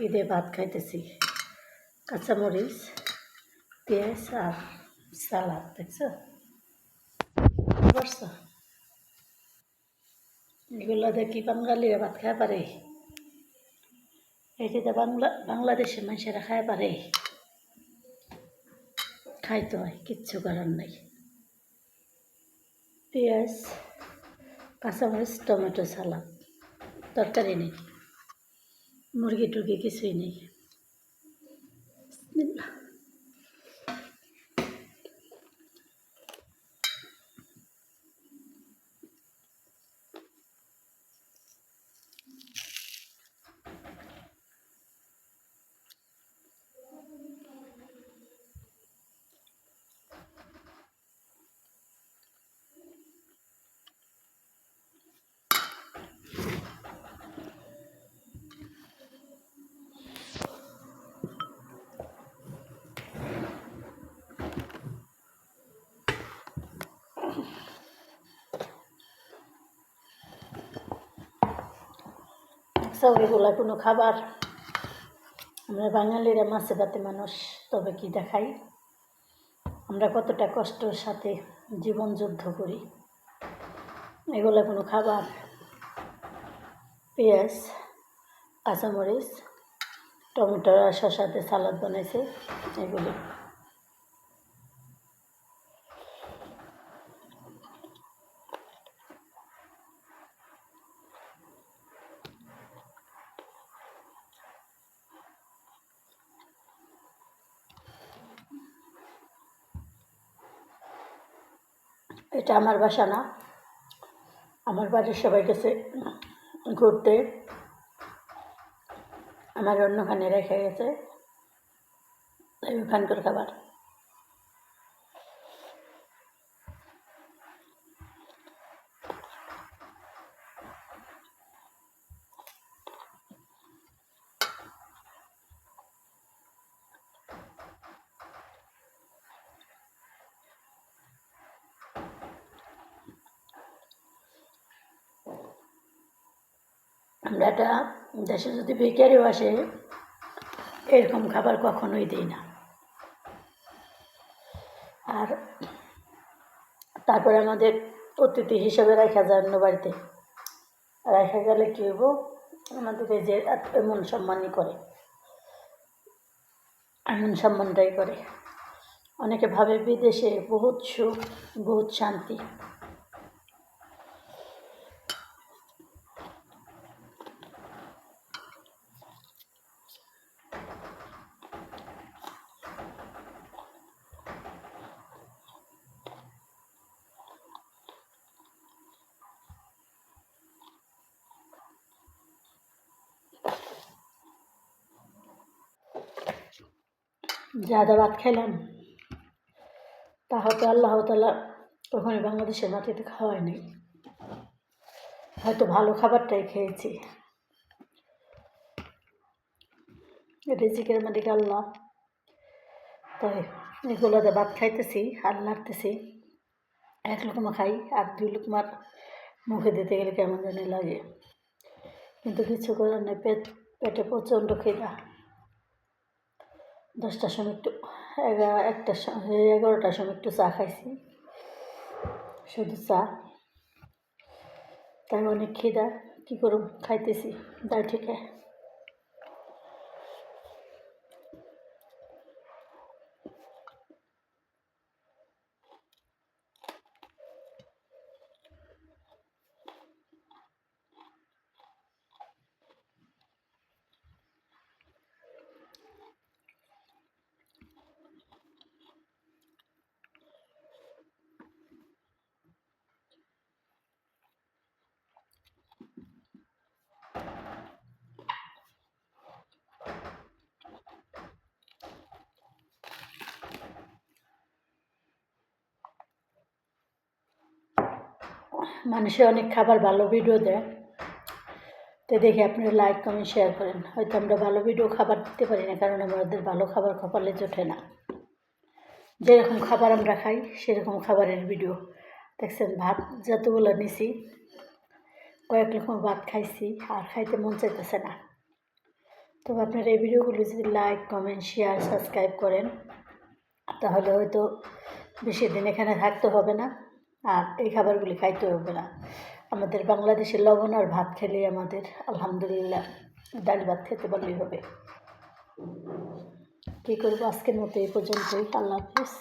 ঈদে ভাত খাইতেছি, কাঁচামরিচ, পেঁয়াজ আর সালাদ। দেখছো পারছো? এগুলো দেখি বাঙালিরা ভাত খাই পারে, এটিতে বাংলাদেশের মানুষেরা খাই পারে, খাইতে হয়, কিচ্ছু করার নাই। পেঁয়াজ, কাঁচামরিচ, টমেটো, সালাদ, তরকারি নেই, মুরগি টুরগি কিছুই নেই। এগুলা কোনো খাবার? আমরা বাঙালিরা মাছে ভাতে মানুষ, তবে কি দেখাই আমরা কতটা কষ্টের সাথে জীবন যুদ্ধ করি। এগুলো কোনো খাবার? পেঁয়াজ, কাঁচামরিচ, টমেটো আর শসাতে সালাদ বানাইছে এগুলি। এটা আমার বাসা না, আমার বাড়ির সবাই গেছে ঘুরতে, আমার অন্যখানে রেখে গেছে, তাই ওখানকার খাবার। আমরা একটা দেশে যদি ভিখারিও আসে, এরকম খাবার কখনোই দিই না। আর তারপরে আমাদের অতিথি হিসেবে রাখা যায় অন্য বাড়িতে, রাখা গেলে কী হবো, আমাদের এই যে এমন সম্মানই করে, এমন সম্মানটাই করে। অনেকে ভাবে বিদেশে বহুত সুখ, বহুত শান্তি। যাদা ভাত খাইলাম, তা হয়তো আল্লাহ তাআলা কখনোই বাংলাদেশের মাটিতে খাওয়াই নেই, হয়তো ভালো খাবারটাই খেয়েছি। রিজিকের মালিক আল্লাহ, তাই এগুলোতে ভাত খাইতেছি আর লাগতেছি। এক লোকমা খাই আর দুই লোকমার মুখে দিতে গেলে কেমন জানি লাগে, কিন্তু কিছু করার নেই, পেটে প্রচণ্ড খিদা। 10টার সময় একটু 11টার সময় একটু চা খাইছি, শুধু চা, তাই অনেক খিদা। কী করুম, খাইতেছি তাই ঠিক। মানুষে অনেক খাবার ভালো ভিডিও দেয়, তো দেখে আপনারা লাইক কমেন্ট শেয়ার করেন। হয়তো আমরা ভালো ভিডিও খাবার দিতে পারি না, কারণ আমাদের ভালো খাবার কপালে জোটে না। যেরকম খাবার আমরা খাই সেরকম খাবারের ভিডিও দেখছেন। ভাত যতগুলো নিছি, কয়েক রকম ভাত খাইছি আর খাইতে মন চাইতেছে না। তবে আপনারা এই ভিডিওগুলো যদি লাইক কমেন্ট শেয়ার সাবস্ক্রাইব করেন তাহলে হয়তো বেশি দিন এখানে থাকতে হবে না, আর এই খাবারগুলি খাইতে হবে না। আমাদের বাংলাদেশের লবণ আর ভাত খেলেই আমাদের আলহামদুলিল্লাহ, ডাল ভাত খেতে পারলেই হবে। কী করবো, আজকের মতো এই পর্যন্তই। আল্লাহ হাফিজ।